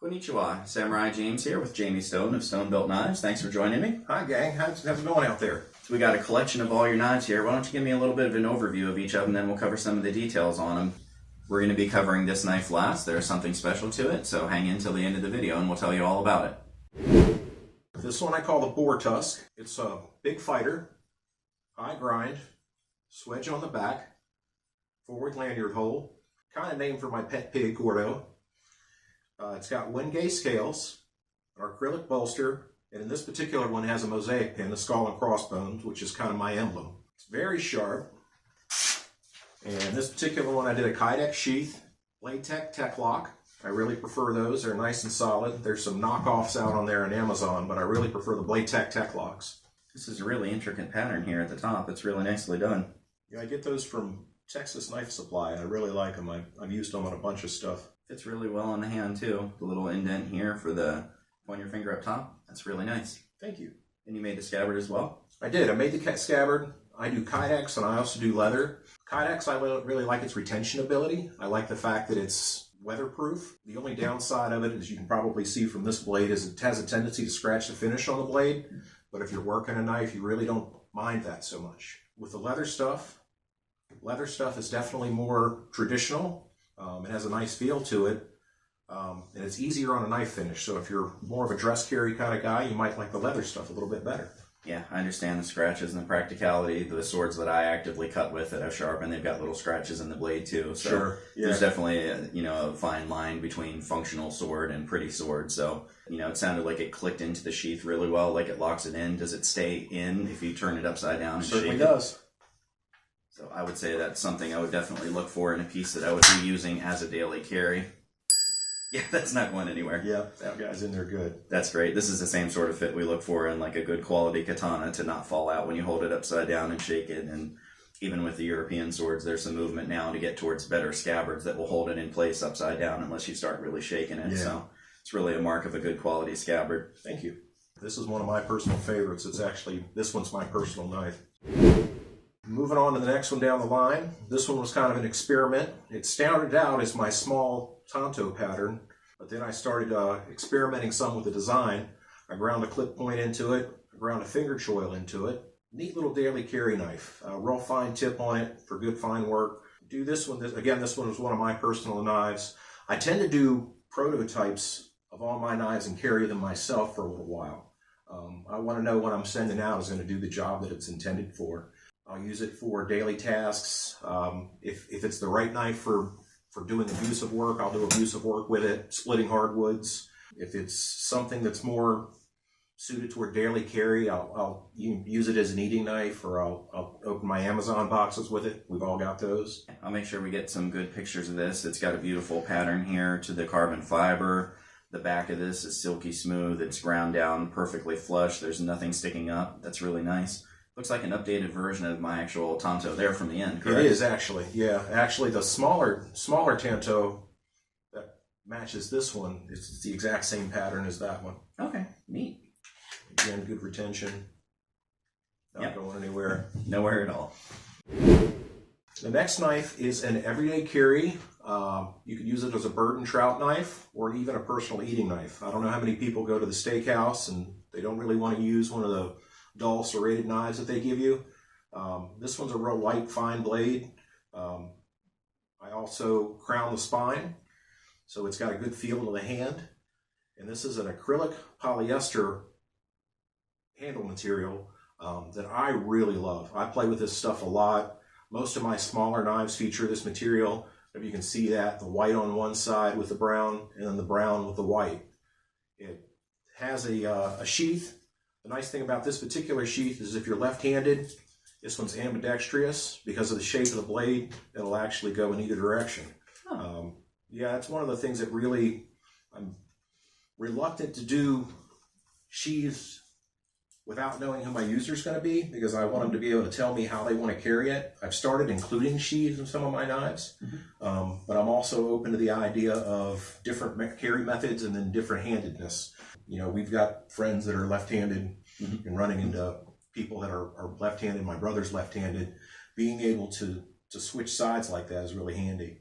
Konnichiwa, Samurai James here with Jamie Stone of Stone Built Knives. Thanks for joining me. Hi gang, how's it going out there? So we got a collection of all your knives here. Why don't you give me a little bit of an overview of each of them, then we'll cover some of the details on them. We're going to be covering this knife last. There's something special to it, so hang in till the end of the video and we'll tell you all about it. This one I call the Boar Tusk. It's a big fighter, high grind, swedge on the back, forward lanyard hole, kind of named for my pet pig, Gordo. It's got Wingate scales, an acrylic bolster, and in this particular one it has a mosaic pin, the skull and crossbones, which is kind of my emblem. It's very sharp. And this particular one I did a Kydex sheath, Blade Tech Lock. I really prefer those. They're nice and solid. There's some knockoffs out on there on Amazon, but I really prefer the Blade Tech Locks. This is a really intricate pattern here at the top. It's really nicely done. Yeah, I get those from Texas Knife Supply. I really like them. I've used them on a bunch of stuff. Fits really well on the hand too. The little indent here for the pointer finger up top. That's really nice. Thank you. And you made the scabbard as well? I did. I made the scabbard. I do Kydex and I also do leather. Kydex, I really like its retention ability. I like the fact that it's weatherproof. The only downside of it, as you can probably see from this blade, is it has a tendency to scratch the finish on the blade. But if you're working a knife, you really don't mind that so much. With the leather stuff is definitely more traditional. It has a nice feel to it, and it's easier on a knife finish. So if you're more of a dress carry kind of guy, you might like the leather stuff a little bit better. Yeah, I understand the scratches and the practicality. The swords that I actively cut with that I've sharpened, they've got little scratches in the blade too. So sure, yeah. There's definitely a fine line between functional sword and pretty sword. So it sounded like it clicked into the sheath really well, like it locks it in. Does it stay in if you turn it upside down and Certainly shake it? Does. So I would say that's something I would definitely look for in a piece that I would be using as a daily carry. Yeah, that's not going anywhere. Yeah, that guy's in there good. That's great. This is the same sort of fit we look for in like a good quality katana to not fall out when you hold it upside down and shake it. And even with the European swords, there's some movement now to get towards better scabbards that will hold it in place upside down unless you start really shaking it. Yeah. So it's really a mark of a good quality scabbard. Thank you. This is one of my personal favorites. This one's my personal knife. Moving on to the next one down the line. This one was kind of an experiment. It started out as my small Tanto pattern, but then I started experimenting some with the design. I ground a clip point into it. I ground a finger choil into it. Neat little daily carry knife. Real fine tip on it for good fine work. Do this one. This one was one of my personal knives. I tend to do prototypes of all my knives and carry them myself for a little while. I want to know what I'm sending out is going to do the job that it's intended for. I'll use it for daily tasks. If it's the right knife for doing abusive work, I'll do abusive work with it, splitting hardwoods. If it's something that's more suited toward daily carry, I'll use it as an eating knife, or I'll open my Amazon boxes with it. We've all got those. I'll make sure we get some good pictures of this. It's got a beautiful pattern here to the carbon fiber. The back of this is silky smooth. It's ground down perfectly flush. There's nothing sticking up. That's really nice. Looks like an updated version of my actual Tanto there from the end, correct? It is actually, yeah. Actually, the smaller Tanto that matches this one, it's the exact same pattern as that one. Okay, neat. Again, good retention. Not going anywhere. Nowhere at all. The next knife is an everyday carry. You could use it as a bird and trout knife or even a personal eating knife. I don't know how many people go to the steakhouse and they don't really want to use one of the dull serrated knives that they give you. This one's a real light, fine blade. I also crown the spine, so it's got a good feel to the hand. And this is an acrylic polyester handle material that I really love. I play with this stuff a lot. Most of my smaller knives feature this material. If you can see that, the white on one side with the brown, and then the brown with the white. It has a sheath. The nice thing about this particular sheath is if you're left-handed, this one's ambidextrous. Because of the shape of the blade, it'll actually go in either direction. Oh. Yeah, that's one of the things that really, I'm reluctant to do sheaths without knowing who my user is going to be, because I want them to be able to tell me how they want to carry it. I've started including sheaths in some of my knives, but I'm also open to the idea of different carry methods and then different handedness. We've got friends that are left-handed and running into people that are left-handed. My brother's left-handed. Being able to switch sides like that is really handy.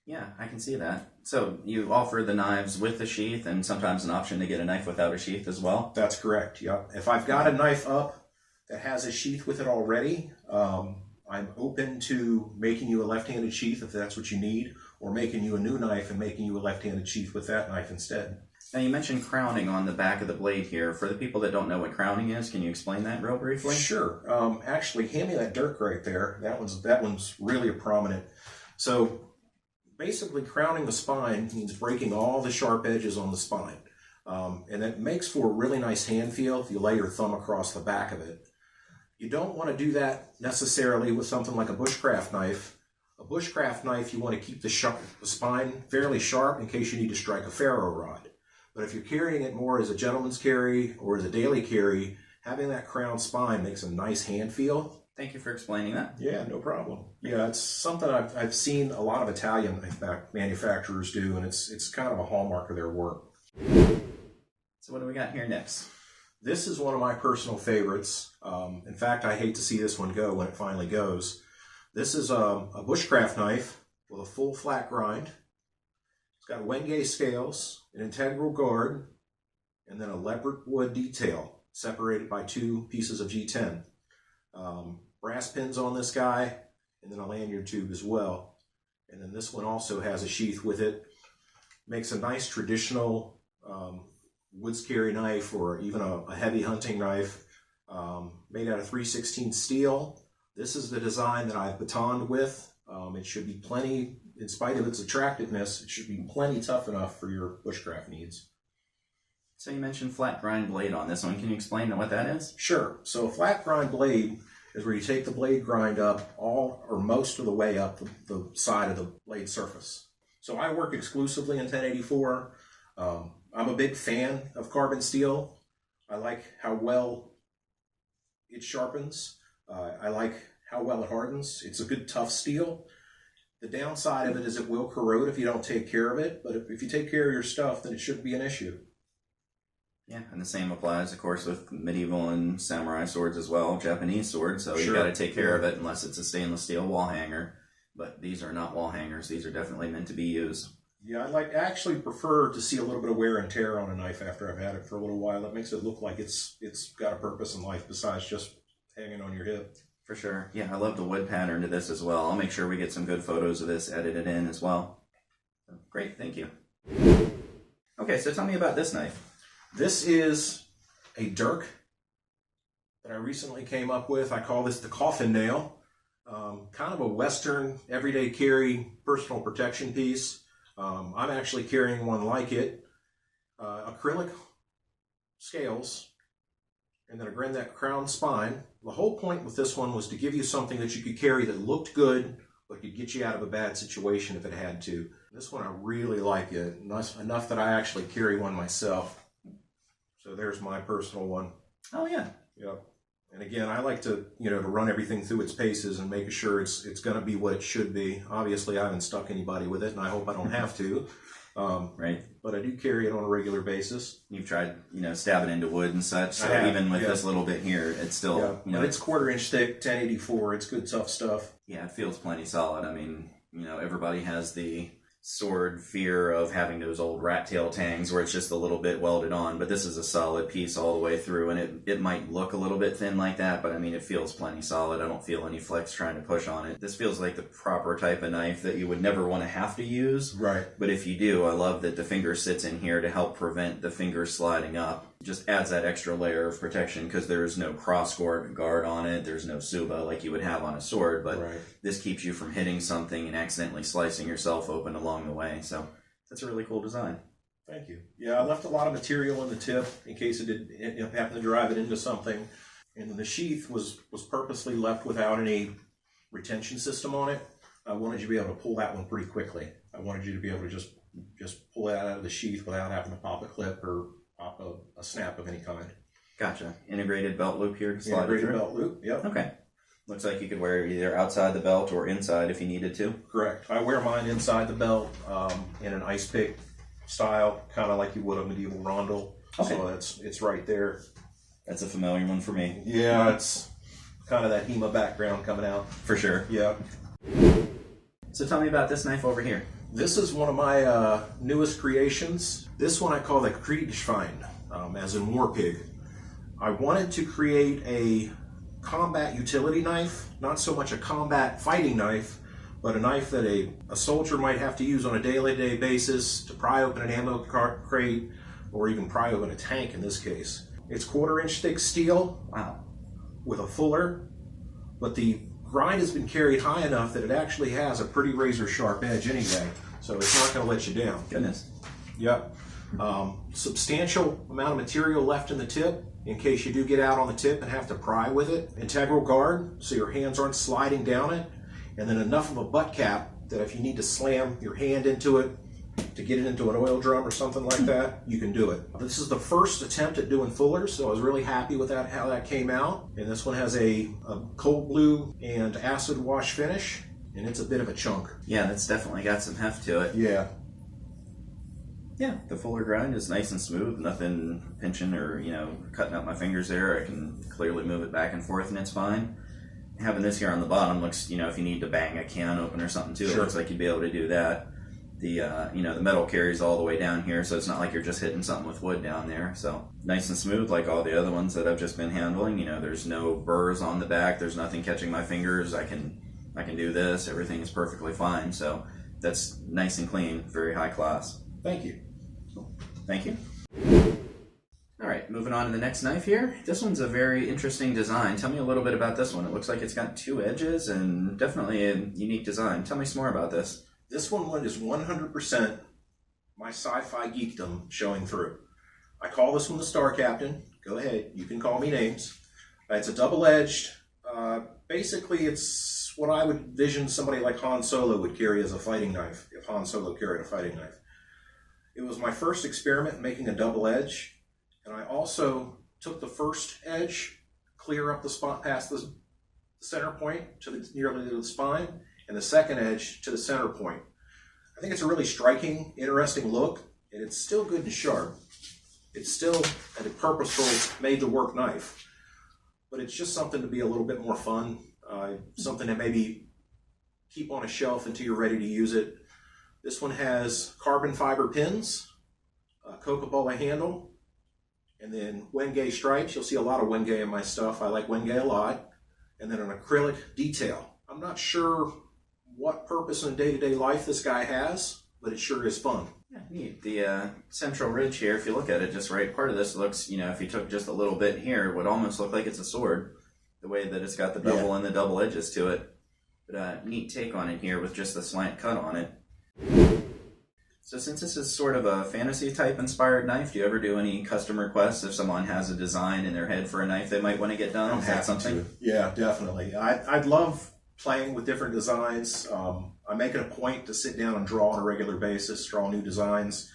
Yeah, I can see that. So you offer the knives with the sheath and sometimes an option to get a knife without a sheath as well? That's correct, yeah. If I've got a knife up that has a sheath with it already, I'm open to making you a left-handed sheath if that's what you need, or making you a new knife and making you a left-handed sheath with that knife instead. Now you mentioned crowning on the back of the blade here. For the people that don't know what crowning is, can you explain that real briefly? Sure. Actually, hand me that Dirk right there. That one's really a prominent. So basically, crowning the spine means breaking all the sharp edges on the spine. And that makes for a really nice hand feel if you lay your thumb across the back of it. You don't want to do that necessarily with something like a bushcraft knife. A bushcraft knife, you want to keep the spine fairly sharp in case you need to strike a ferro rod. But if you're carrying it more as a gentleman's carry or as a daily carry, having that crowned spine makes a nice hand feel. Thank you for explaining that. Yeah, no problem. Yeah, it's something I've seen a lot of Italian manufacturers do, and it's kind of a hallmark of their work. So what do we got here next? This is one of my personal favorites. In fact, I hate to see this one go when it finally goes. This is a bushcraft knife with a full flat grind. It's got Wenge scales, an integral guard, and then a leopard wood detail separated by 2 pieces of G10. Brass pins on this guy, and then a lanyard tube as well. And then this one also has a sheath with it. Makes a nice traditional woods carry knife, or even a heavy hunting knife, made out of 3/16 steel. This is the design that I've batoned with. It should be plenty, in spite of its attractiveness, it should be plenty tough enough for your bushcraft needs. So you mentioned flat grind blade on this one. Can you explain what that is? Sure. So a flat grind blade is where you take the blade grind up all or most of the way up the side of the blade surface. So I work exclusively in 1084. I'm a big fan of carbon steel. I like how well it sharpens. I like how well it hardens. It's a good tough steel. The downside of it is it will corrode if you don't take care of it, but if you take care of your stuff, then it shouldn't be an issue. Yeah, and the same applies, of course, with medieval and samurai swords as well, Japanese swords. So Sure. you got to take care of it unless it's a stainless steel wall hanger. But these are not wall hangers. These are definitely meant to be used. Yeah, I actually prefer to see a little bit of wear and tear on a knife after I've had it for a little while. It makes it look like it's got a purpose in life besides just hanging on your hip. For sure. Yeah, I love the wood pattern to this as well. I'll make sure we get some good photos of this edited in as well. Great, thank you. Okay, so tell me about this knife. This is a Dirk that I recently came up with. I call this the Coffin nail. Kind of a Western everyday carry personal protection piece. I'm actually carrying one like it. Acrylic scales, and then a granite crown spine. The whole point with this one was to give you something that you could carry that looked good, but could get you out of a bad situation if it had to. This one I really like it, enough that I actually carry one myself. So there's my personal one. Oh yeah. Yep. And again, I like to, to run everything through its paces and make sure it's going to be what it should be. Obviously, I haven't stuck anybody with it, and I hope I don't have to. Right. But I do carry it on a regular basis. You've tried, stabbing into wood and such. So even with this little bit here, it's still, But it's 1/4 inch thick, 1084. It's good, tough stuff. Yeah, it feels plenty solid. I mean, everybody has the sword fear of having those old rat tail tangs where it's just a little bit welded on, but this is a solid piece all the way through, and it might look a little bit thin like that, but I mean, it feels plenty solid. I don't feel any flex trying to push on it. This feels like the proper type of knife that you would never want to have to use. Right. But if you do, I love that the finger sits in here to help prevent the finger sliding up. Just adds that extra layer of protection because there's no cross guard on it. There's no suba like you would have on a sword, but this keeps you from hitting something and accidentally slicing yourself open along the way. So that's a really cool design. Thank you. Yeah, I left a lot of material in the tip in case it did happen to drive it into something. And the sheath was purposely left without any retention system on it. I wanted you to be able to pull that one pretty quickly. I wanted you to be able to just pull it out of the sheath without having to pop a clip or pop a snap of any kind. Gotcha. Integrated belt loop here to slide Integrated through? belt loop, yep. Okay. Looks like you could wear it either outside the belt or inside if you needed to. Correct. I wear mine inside the belt in an ice pick style, kind of like you would a medieval rondel. Okay. So it's right there. That's a familiar one for me. Yeah, it's kind of that HEMA background coming out. For sure. Yeah. So tell me about this knife over here. This is one of my newest creations. This one I call the Kreig Schwein, as in war pig. I wanted to create a combat utility knife, not so much a combat fighting knife, but a knife that a soldier might have to use on a day-to-day basis to pry open an ammo crate, or even pry open a tank in this case. It's 1/4-inch thick steel, wow, with a fuller, but the grind has been carried high enough that it actually has a pretty razor sharp edge anyway, so it's not going to let you down. Goodness. Yep. Substantial amount of material left in the tip in case you do get out on the tip and have to pry with it. Integral guard so your hands aren't sliding down it, and then enough of a butt cap that if you need to slam your hand into it to get it into an oil drum or something like that, you can do it. This is the first attempt at doing fullers, so I was really happy with that, how that came out. And this one has a cold blue and acid wash finish, and it's a bit of a chunk. Yeah, that's definitely got some heft to it. Yeah. Yeah, the fuller grind is nice and smooth, nothing pinching or, you know, cutting up my fingers there. I can clearly move it back and forth and it's fine. Having this here on the bottom looks, you know, if you need to bang a can open or something too, It looks like you'd be able to do that. The, you know, the metal carries all the way down here, so it's not like you're just hitting something with wood down there. So nice and smooth like all the other ones that I've just been handling. You know, there's no burrs on the back, there's nothing catching my fingers. I can do this, everything is perfectly fine. So that's nice and clean, very high class. Thank you. Thank you. All right, moving on to the next knife here. This one's a very interesting design. Tell me a little bit about this one. It looks like it's got 2 edges and definitely a unique design. Tell me some more about this. This one is 100% my sci-fi geekdom showing through. I call this one the Star Captain. Go ahead, you can call me names. It's a double-edged. Basically, it's what I would envision somebody like Han Solo would carry as a fighting knife, if Han Solo carried a fighting knife. It was my first experiment in making a double edge, and I also took the first edge clear up the spot past the center point to nearly to the spine, and the second edge to the center point. I think it's a really striking, interesting look, and it's still good and sharp. It's still a purposeful, made-to-work knife, but it's just something to be a little bit more fun, something to maybe keep on a shelf until you're ready to use it. This one has carbon fiber pins, a Coca-Cola handle, and then Wenge stripes. You'll see a lot of Wenge in my stuff. I like Wenge a lot. And then an acrylic detail. I'm not sure what purpose in day-to-day life this guy has, but it sure is fun. Yeah, neat. The central ridge here, if you look at it just right, part of this looks, you know, if you took just a little bit here, it would almost look like it's a sword, the way that it's got the bevel and the double edges to it. But neat take on it here with just the slant cut on it. So since this is sort of a fantasy type inspired knife, do you ever do any custom requests if someone has a design in their head for a knife they might want to get done? Is that something? Yeah, definitely. I'd love playing with different designs. I make it a point to sit down and draw on a regular basis, draw new designs.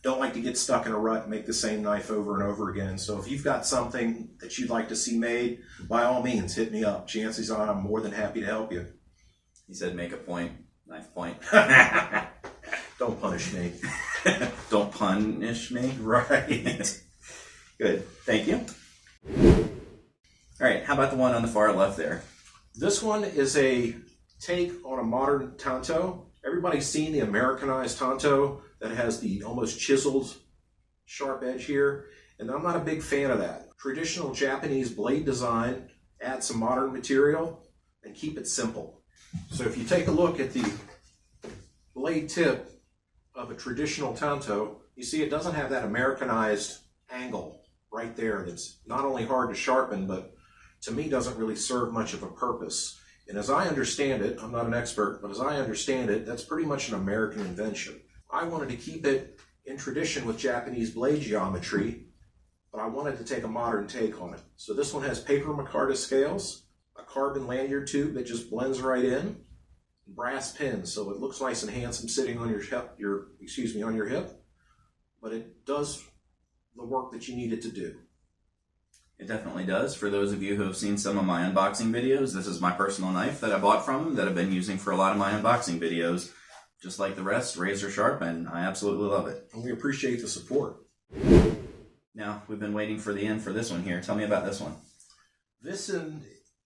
Don't like to get stuck in a rut and make the same knife over and over again. So if you've got something that you'd like to see made, by all means, hit me up. Chances are I'm more than happy to help you. He said make a point, knife point. Don't punish me. Don't punish me? Right. Good. Thank you. All right, how about the one on the far left there? This one is a take on a modern Tanto. Everybody's seen the Americanized Tanto that has the almost chiseled sharp edge here, and I'm not a big fan of that. Traditional Japanese blade design, add some modern material, and keep it simple. So if you take a look at the blade tip of a traditional Tanto, you see it doesn't have that Americanized angle right there that's not only hard to sharpen, but to me doesn't really serve much of a purpose. And as I understand it, I'm not an expert, but as I understand it, that's pretty much an American invention. I wanted to keep it in tradition with Japanese blade geometry, but I wanted to take a modern take on it. So this one has paper micarta scales, a carbon lanyard tube that just blends right in, brass pins, so it looks nice and handsome sitting on your hip, but it does the work that you need it to do. It definitely does. For those of you who have seen some of my unboxing videos, this is my personal knife that I bought from him that I've been using for a lot of my unboxing videos. Just like the rest, razor sharp, and I absolutely love it. And we appreciate the support. Now, we've been waiting for the end for this one here. Tell me about this one. This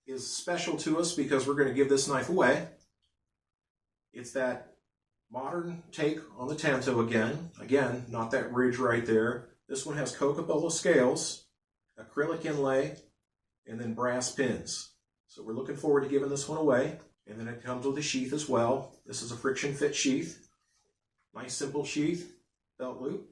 is special to us because we're going to give this knife away. It's that Modern take on the Tanto again. Again, not that ridge right there. This one has Cocobolo scales, acrylic inlay, and then brass pins. So we're looking forward to giving this one away. And then it comes with a sheath as well. This is a friction fit sheath. Nice simple sheath, belt loop.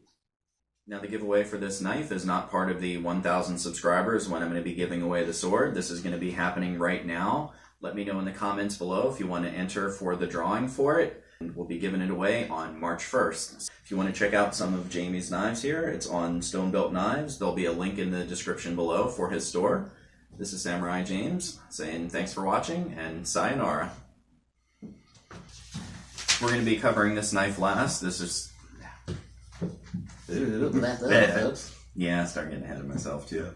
Now the giveaway for this knife is not part of the 1,000 subscribers when I'm going to be giving away the sword. This is going to be happening right now. Let me know in the comments below if you want to enter for the drawing for it. And we'll be giving it away on March 1st. If you want to check out some of Jamie's knives here, it's on StoneBuiltKnives. There'll be a link in the description below for his store. This is Samurai James saying thanks for watching and sayonara. We're going to be covering this knife last. This is... Folks. Yeah, I start getting ahead of myself too.